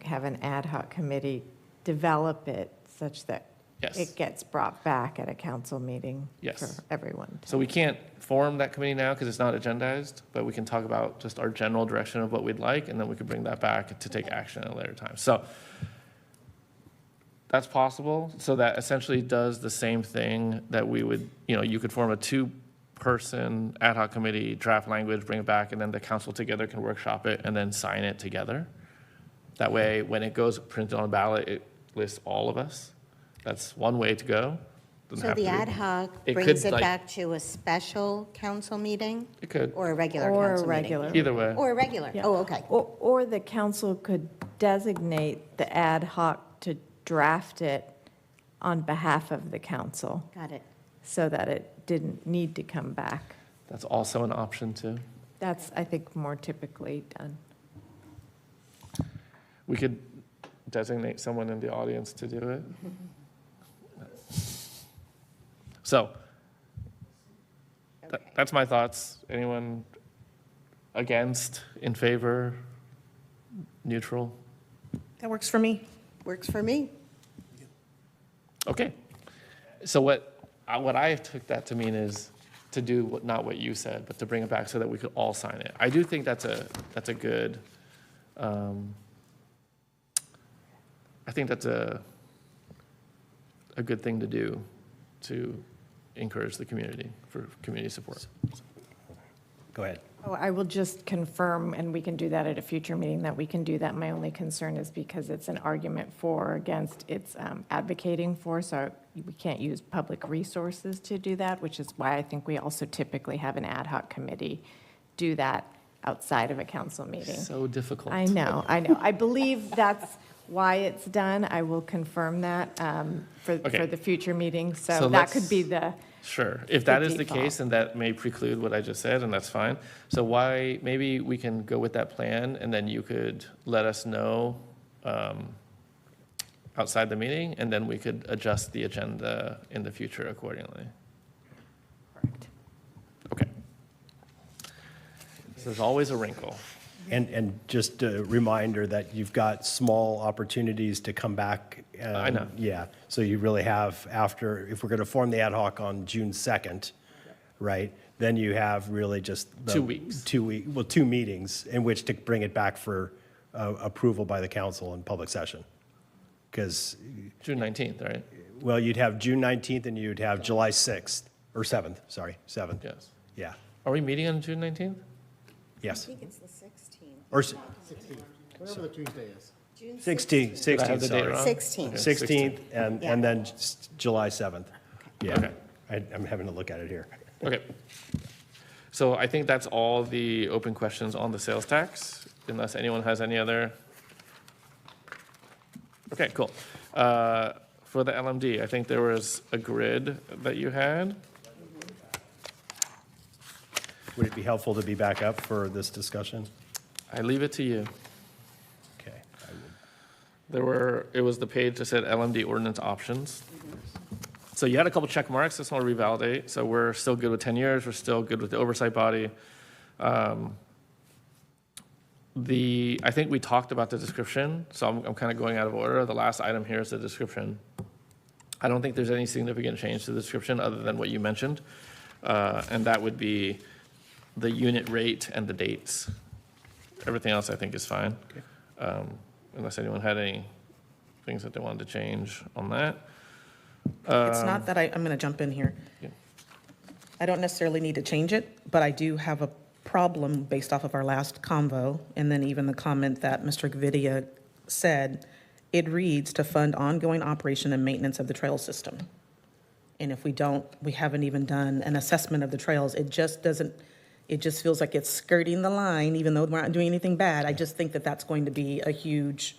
have an ad hoc committee develop it such that Yes. it gets brought back at a council meeting Yes. for everyone. So we can't form that committee now because it's not agendized, but we can talk about just our general direction of what we'd like, and then we could bring that back to take action at a later time. So that's possible. So that essentially does the same thing that we would, you could form a two-person ad hoc committee, draft language, bring it back, and then the council together can workshop it and then sign it together. That way, when it goes printed on a ballot, it lists all of us. That's one way to go. Doesn't So have to the be. ad hoc It brings could, it like- back to a special council meeting It could, or a regular Or a council meeting? regular. either way. Or a regular, Yeah. oh, okay. Or the council could designate the ad hoc to draft it on behalf of the council Got it. so that it didn't need to come back. That's also an option too. That's, I think, more typically done. We could designate someone in the audience to do it. So, that's my thoughts. Anyone against, in favor, neutral? That works for me. Works for me. Okay. So what I took that to mean is to do not what you said, but to bring it back so that we could all sign it. I do think that's a good, I think that's a good thing to do to encourage the community for community support. Go ahead. Oh, I will just confirm, and we can do that at a future meeting, that we can do that. My only concern is because it's an argument for or against it's advocating for, so we can't use public resources to do that, which is why I think we also typically have an ad hoc committee do that outside of a council meeting. So difficult. I know. I believe that's why it's done. I will confirm that for Okay. the future meeting. So So that could let's- be the, Sure. If that is the default. case, and that may preclude what I just said, and that's fine. So why, maybe we can go with that plan, and then you could let us know outside the meeting, and then we could adjust the agenda in the future accordingly. correct. Okay. So there's always a wrinkle. And just a reminder that you've got small opportunities to come back. I know. Yeah, so you really have after, if we're going to form the ad hoc on June 2nd, right, then you have really just. 2 weeks. 2 meetings in which to bring it back for approval by the council in public session. Because, June 19th, right? well, you'd have June 19th and you'd have July 6th, or 7th, sorry, 7th. Yes. Yeah, Are we meeting on June 19th? yes. it's the 16th. Or 16th, whatever the Tuesday is. 16th, Did I have 16th, the date sorry. wrong? 16th. 16th, and Yeah. then July 7th. Yeah, Okay. I'm having to look at it here. Okay. So I think that's all the open questions on the sales tax, unless anyone has any other. Okay, cool. For the LMD, I think there was a grid that you had. Would it be helpful to be back up for this discussion? I leave it to you. Okay. It was the page that said LMD ordinance options. So you had a couple check marks, just want to revalidate. So we're still good with 10 years, we're still good with the oversight body. I think we talked about the description, so I'm kind of going out of order. The last item here is the description. I don't think there's any significant change to the description other than what you mentioned. And that would be the unit rate and the dates. Everything else I think is fine. Unless anyone had any things that they wanted to change on that. It's not that I'm going to jump in here. Yeah. I don't necessarily need to change it, but I do have a problem based off of our last convo, and then even the comment that Mr. Gvidia said. It reads to fund ongoing operation and maintenance of the trail system. And if we don't, we haven't even done an assessment of the trails. It just feels like it's skirting the line, even though we're not doing anything bad. I just think that that's going to be a huge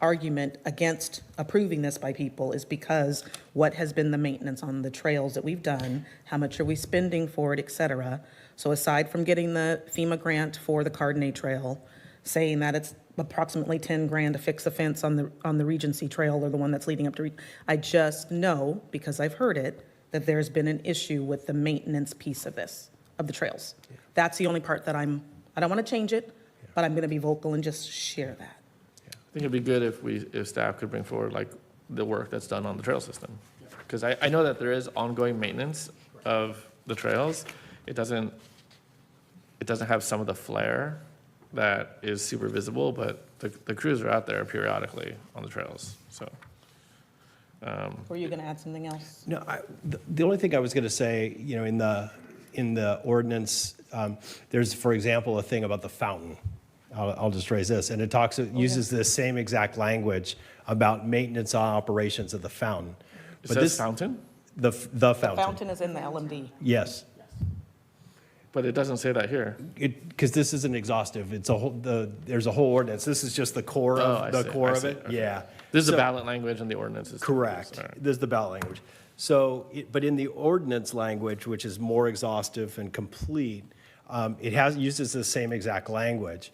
argument against approving this by people, is because what has been the maintenance on the trails that we've done, how much are we spending for it, et cetera. So aside from getting the FEMA grant for the Cardinal Trail, saying that it's approximately 10 grand to fix the fence on the Regency Trail, or the one that's leading up to, I just know, because I've heard it, that there's been an issue with the maintenance piece of this, of the trails. That's the only part that I don't want to change it, but I'm going to be vocal and just share that. I think it'd be good if staff could bring forward like the work that's done on the trail system. Because I know that there is ongoing maintenance of the trails. It doesn't have some of the flair that is super visible, but the crews are out there periodically on the trails, so. Were you going to add something else? No, the only thing I was going to say, you know, in the ordinance, there's, for example, a thing about the fountain. I'll just raise this, and it uses the same exact language about maintenance operations of the fountain. It But says this, fountain, the The fountain, fountain is in the LMD. yes. but it doesn't say that here. Because this isn't exhaustive, it's there's a whole ordinance, this is just the core Oh, I of, the see, core I of see, it, okay. yeah. This is the So- ballot language and the ordinance is. Correct. All right. This is the ballot language. So, but in the ordinance language, which is more exhaustive and complete, uses the same exact language.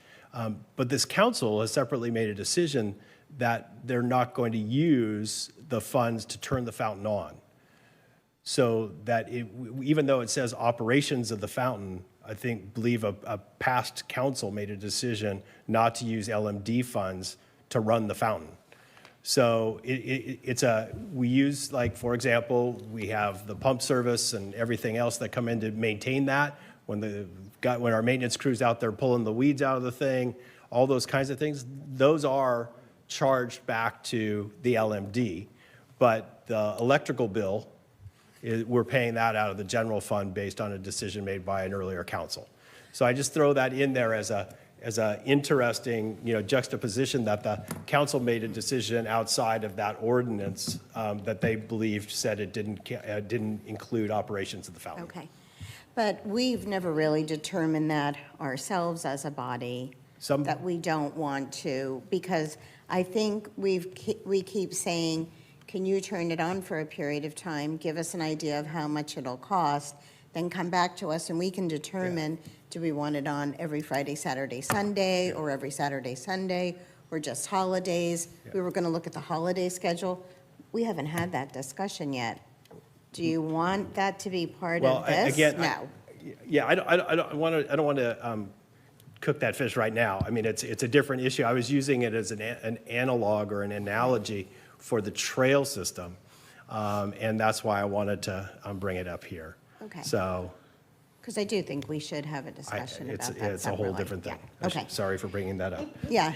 But this council has separately made a decision that they're not going to use the funds to turn the fountain on. So that even though it says operations of the fountain, I believe a past council made a decision not to use LMD funds to run the fountain. So we use, like, for example, we have the pump service and everything else that come in to maintain that. When our maintenance crew's out there pulling the weeds out of the thing, all those kinds of things, those are charged back to the LMD. But the electrical bill, we're paying that out of the general fund based on a decision made by an earlier council. So I just throw that in there as a interesting, juxtaposition that the council made a decision outside of that ordinance that they believed said it didn't include operations of the fountain. Okay. But we've never really determined that ourselves as a body, that we don't want to, because I think we keep saying, can you turn it on for a period of time, give us an idea of how much it'll cost, then come back to us and we can determine, do we want it on every Friday, Saturday, Sunday, or every Saturday, Sunday, or just holidays? We were going to look at the holiday schedule. We haven't had that discussion yet. Do you want that to be part of this? No. I don't want to cook that fish right now. I mean, it's a different issue. I was using it as an analog or an analogy for the trail system, and that's why I wanted to bring it up here. Okay. So. Because I do think we should have a discussion about that It's a whole separately. different thing. Yeah. Okay. Sorry for bringing that up. Yeah,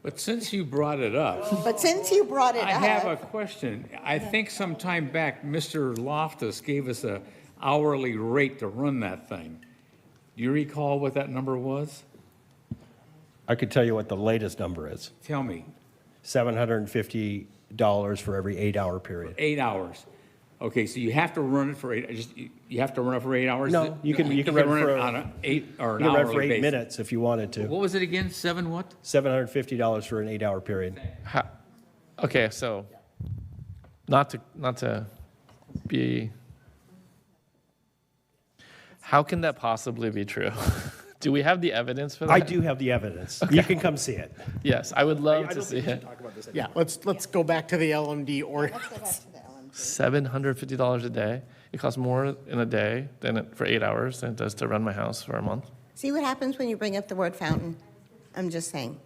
But since you brought it up, but since you brought it I have a up, question. I think some time back, Mr. Loftus gave us a hourly rate to run that thing. Do you recall what that number was? I could tell you what the latest number is. Tell me. $750 for every 8-hour period. 8 hours. Okay, so you have to run it for you have to run it for 8 hours? No, you can run it for on an 8 or an You can run hourly for 8 basis. minutes if you wanted to. What was it again? 7 what? $750 for an 8-hour period. Okay, so not to be, how can that possibly be true? Do we have the evidence for that? I do have the evidence. You can come see it. Yes, I would love I to don't see think we should it. talk about this Yeah, let's go back to the LMD or, let's go back to the LMD. $750 a day. It costs more in a day for 8 hours than it does to run my house for a month. See what happens when you bring up the word fountain? I'm just saying.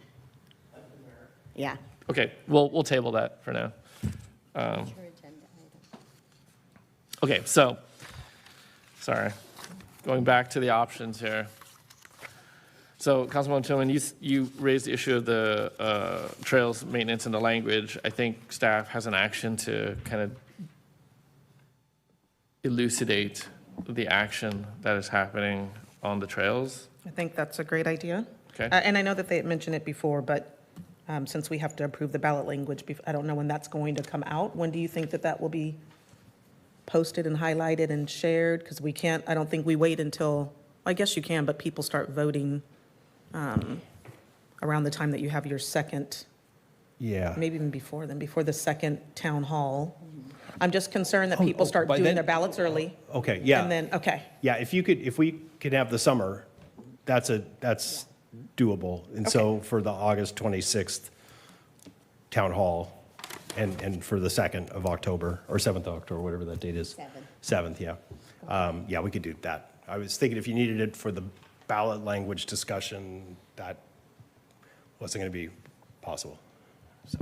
Yeah. Okay, we'll table that for now. Okay, so, sorry, going back to the options here. So, Councilman Tillman, you raised the issue of the trails maintenance and the language. I think staff has an action to kind of elucidate the action that is happening on the trails. I think that's a great idea. Okay. And I know that they had mentioned it before, but since we have to approve the ballot language, I don't know when that's going to come out. When do you think that will be posted and highlighted and shared? Because I don't think we wait until, I guess you can, but people start voting around the time that you have your second, Yeah. maybe even before then, before the second town hall. I'm just concerned that people start by doing then- their ballots early. Okay, yeah. And then, okay. Yeah, if we could have the summer, that's doable. And so for the August 26th town hall and for the 2nd of October, or 7th of October, whatever that date is. 7th, yeah. Yeah, we could do that. I was thinking if you needed it for the ballot language discussion, that wasn't going to be possible. So.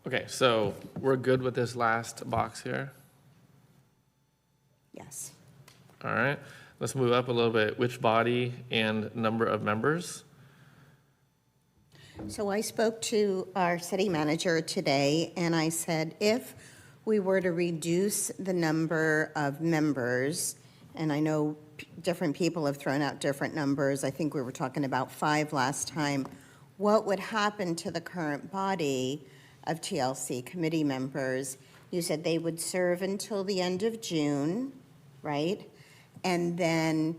Okay, so we're good with this last box here? Yes. All right, let's move up a little bit. Which body and number of members? So I spoke to our city manager today, and I said, if we were to reduce the number of members, and I know different people have thrown out different numbers, I think we were talking about 5 last time, what would happen to the current body of TLC committee members? You said they would serve until the end of June, right? And then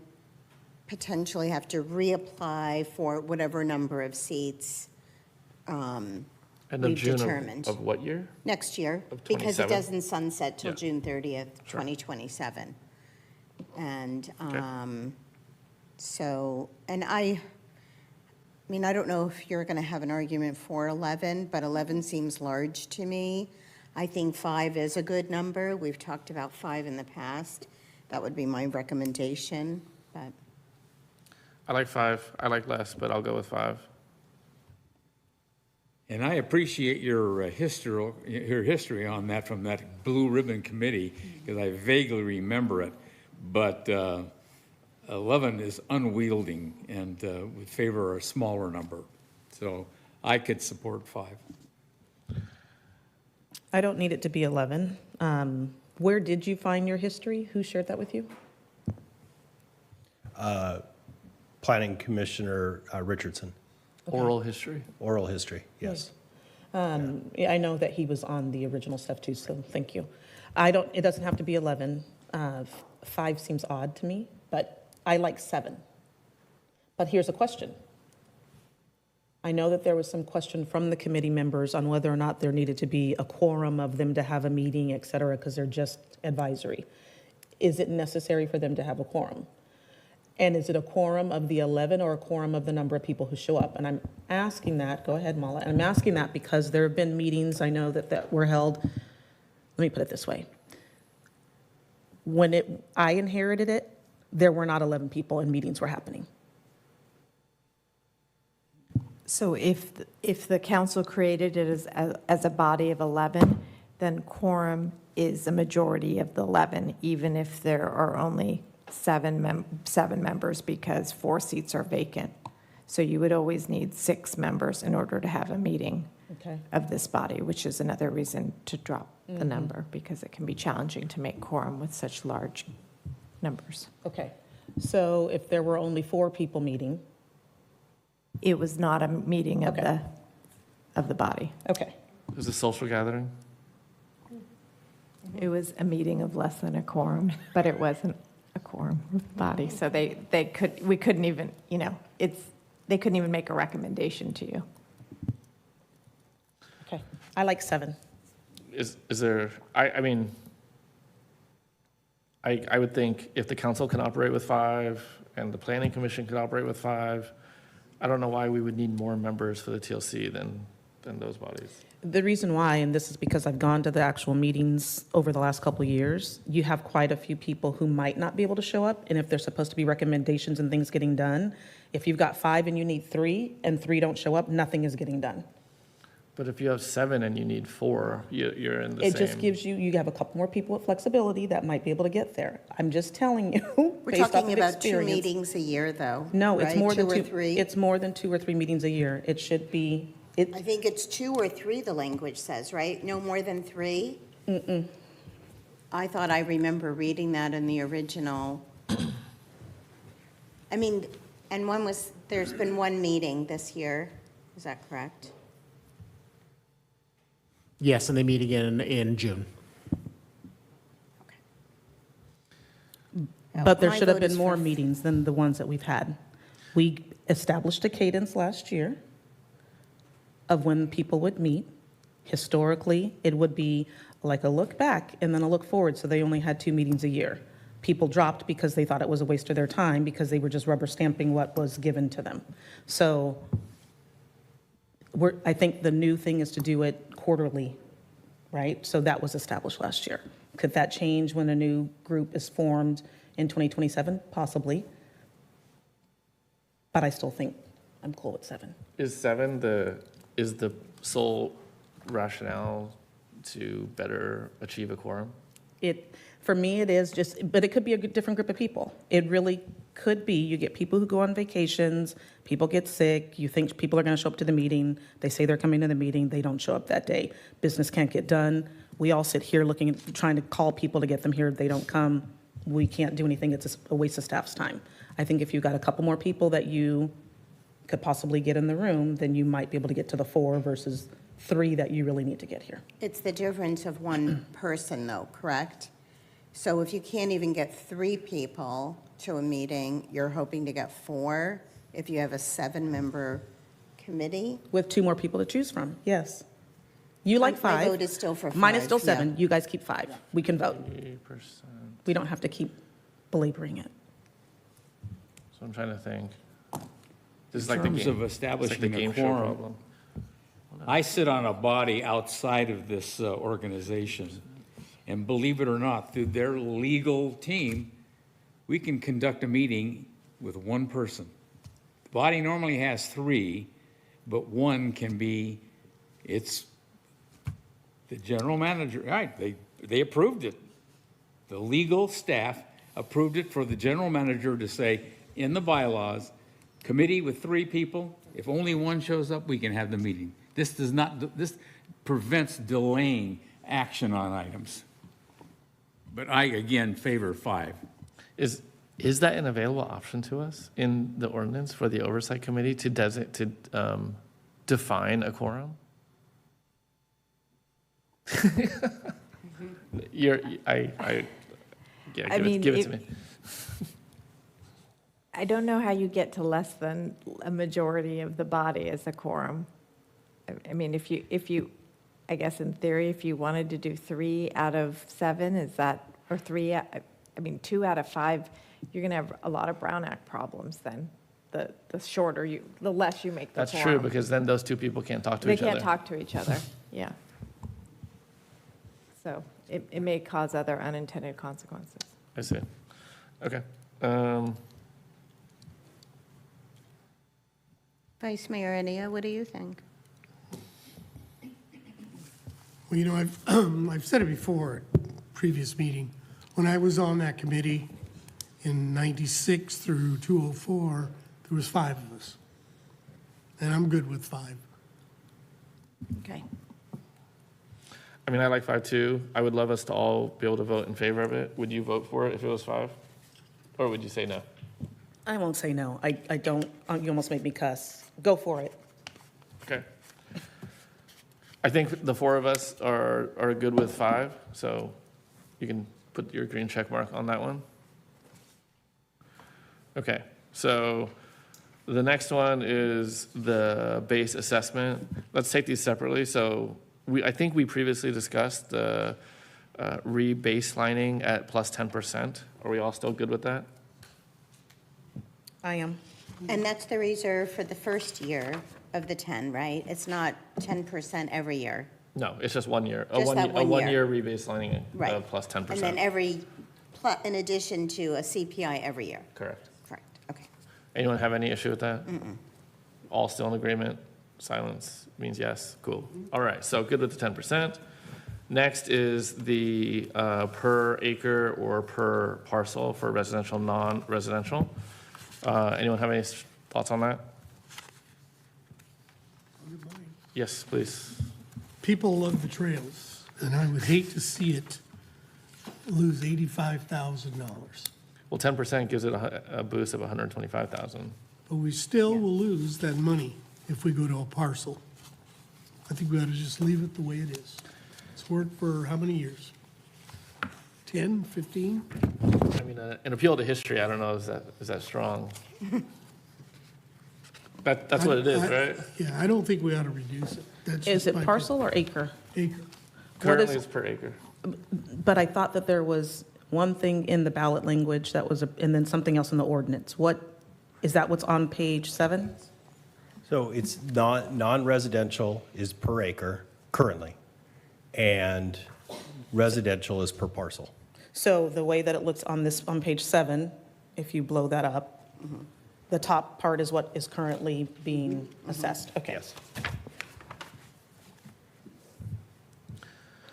potentially have to reapply for whatever number of seats End of we've June determined. of what year? Next year, Of because it 27? doesn't sunset till Yeah. June 30th, Sure. 2027. And Okay. so, and I mean, I don't know if you're going to have an argument for 11, but 11 seems large to me. I think 5 is a good number. We've talked about 5 in the past. That would be my recommendation, but. I like 5. I like less, but I'll go with 5. And I appreciate your history on that from that Blue Ribbon Committee, because I vaguely remember it. But 11 is unwielding and would favor a smaller number. So I could support 5. I don't need it to be 11. Where did you find your history? Who shared that with you? Planning Commissioner Richardson, Oral history? oral history, yes. Yeah, I know that he was on the original stuff too, so thank you. It doesn't have to be 11. 5 seems odd to me, but I like 7. But here's a question. I know that there was some question from the committee members on whether or not there needed to be a quorum of them to have a meeting, et cetera, because they're just advisory. Is it necessary for them to have a quorum? And is it a quorum of the 11 or a quorum of the number of people who show up? And I'm asking that, go ahead, Mala, and I'm asking that because there have been meetings, I know that were held, let me put it this way. When I inherited it, there were not 11 people and meetings were happening. So if the council created it as a body of 11, then quorum is a majority of the 11, even if there are only seven members, because 4 seats are vacant. So you would always need 6 members in order to have a meeting Okay. of this body, which is another reason to drop the number, because it can be challenging to make quorum with such large numbers. Okay, so if there were only 4 people meeting, It was not a meeting of Okay. the body. okay, It was a social gathering? It was a meeting of less than a quorum, but it wasn't a quorum of the body. So we couldn't even, they couldn't even make a recommendation to you. okay. I like 7. Is there, I mean, I would think if the council can operate with 5 and the planning commission can operate with 5, I don't know why we would need more members for the TLC than those bodies. The reason why, and this is because I've gone to the actual meetings over the last couple of years, you have quite a few people who might not be able to show up, and if there's supposed to be recommendations and things getting done, if you've got 5 and you need 3, and 3 don't show up, nothing is getting done. But if you have 7 and you need 4, you're in the same. It just gives you have a couple more people with flexibility that might be able to get there. I'm just telling you, We're based off talking of about 2 experience. meetings a year, though. No, it's right? more than 2 or 2. 3. It's more than 2 or 3 meetings a year. It should be, I think it's 2 or 3, the language says, right? No more than 3? I thought I remember reading that in the original. I mean, and there's been 1 meeting this year, is that correct? Yes, and they meet again in June. but there My should have vote been is more for- meetings than the ones that we've had. We established a cadence last year of when people would meet. Historically, it would be like a look back and then a look forward, so they only had 2 meetings a year. People dropped because they thought it was a waste of their time because they were just rubber stamping what was given to them. So I think the new thing is to do it quarterly, right? So that was established last year. Could that change when a new group is formed in 2027? Possibly. But I still think I'm cool with 7. Is 7 the sole rationale to better achieve a quorum? For me, it is just, but it could be a different group of people. It really could be. You get people who go on vacations, people get sick, you think people are going to show up to the meeting, they say they're coming to the meeting, they don't show up that day. Business can't get done. We all sit here trying to call people to get them here, they don't come. We can't do anything, it's a waste of staff's time. I think if you got a couple more people that you could possibly get in the room, then you might be able to get to the 4 versus 3 that you really need to get here. It's the difference of 1 person, though, correct? So if you can't even get 3 people to a meeting, you're hoping to get 4 if you have a 7-member committee? With 2 more people to choose from, yes. You like My 5. vote is still for Mine is 5, still yeah. 7. You guys keep 5. We can vote. 3%. We don't have to keep belaboring it. So I'm trying to think. This is In like the terms game, of it's like the establishing a game show quorum, problem. I sit on a body outside of this organization, and believe it or not, through their legal team, we can conduct a meeting with one person. The body normally has 3, but one can be, it's the general manager, right, they approved it. The legal staff approved it for the general manager to say, in the bylaws, committee with 3 people, if only one shows up, we can have the meeting. This does not, this prevents delaying action on items. But I, again, favor 5. Is that an available option to us in the ordinance for the oversight committee to define a quorum? Yeah, give it to me. I don't know how you get to less than a majority of the body as a quorum. I mean, if you, I guess in theory, if you wanted to do 3 out of 7, is that, or 2 out of 5, you're going to have a lot of Brown Act problems then. The shorter you, the less you make the That's quorum. true, because then those 2 people can't talk to They each other. can't talk to each other, yeah. So it may cause other unintended consequences. I see. Okay. Vice Mayor Inia, what do you think? Well, you know, I've said it before, previous meeting, when I was on that committee in 96 through 204, there was 5 of us. And I'm good with 5. Okay. I mean, I like 5 too. I would love us to all be able to vote in favor of it. Would you vote for it if it was 5? Or would you say no? I won't say no. I don't, you almost made me cuss. Go for it. Okay. I think the 4 of us are good with 5, so you can put your green check mark on that one. Okay, so the next one is the base assessment. Let's take these separately. So I think we previously discussed the re-baselining at plus 10%. Are we all still good with that? I am. And that's the reserve for the first year of the 10, right? It's not 10% every year. No, it's just 1 year. Just that 1 A 1 year. year re-baselining Right. of plus 10%. And then in addition to a CPI every year. Correct. Correct, okay. Anyone have any issue with that? All still in agreement? Silence means yes. Cool. All right, so good with the 10%. Next is the per acre or per parcel for residential, non-residential. Anyone have any thoughts on that? Yes, please. People love the trails, and I would hate to see it lose $85,000. Well, 10% gives it a boost of 125,000. But we still will lose that money if we go to a parcel. I think we ought to just leave it the way it is. It's worked for how many years? 10, 15? I mean, an appeal to history, I don't know, is that strong? That's what it is, right? Yeah, I don't think we ought to reduce it. That's Is just it my parcel or acre? Acre. Currently, it's per acre. But I thought that there was one thing in the ballot language that was, and then something else in the ordinance. Is that what's on page 7? So it's non-residential is per acre currently, and residential is per parcel. So the way that it looks on page 7, if you blow that up, the top part is what is currently being assessed. Okay. Yes.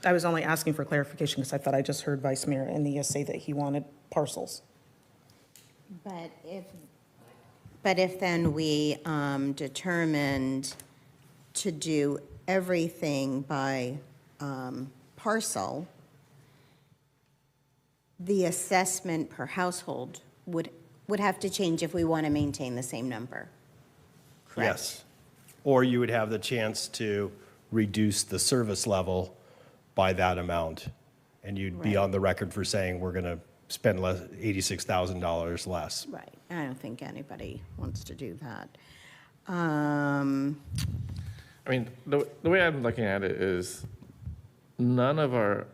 I was only asking for clarification because I thought I just heard Vice Mayor Inia say that he wanted parcels. But if then we determined to do everything by parcel, the assessment per household would have to change if we want to maintain the same number. Correct? Yes. Or you would have the chance to reduce the service level by that amount, and you'd be Right. on the record for saying, we're going to spend $86,000 less. Right. I don't think anybody wants to do that. I I mean, the way I'm looking at it is none of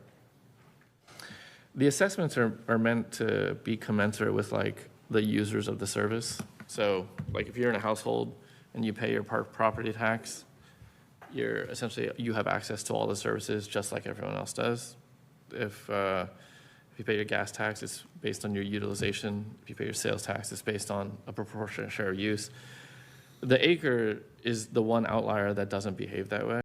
the assessments are meant to be commensurate with like the users of the service. So like if you're in a household and you pay your property tax, you're essentially, you have access to all the services just like everyone else does. If you pay your gas tax, it's based on your utilization. If you pay your sales tax, it's based on a proportionate share of use. The acre is the one outlier that doesn't behave that way.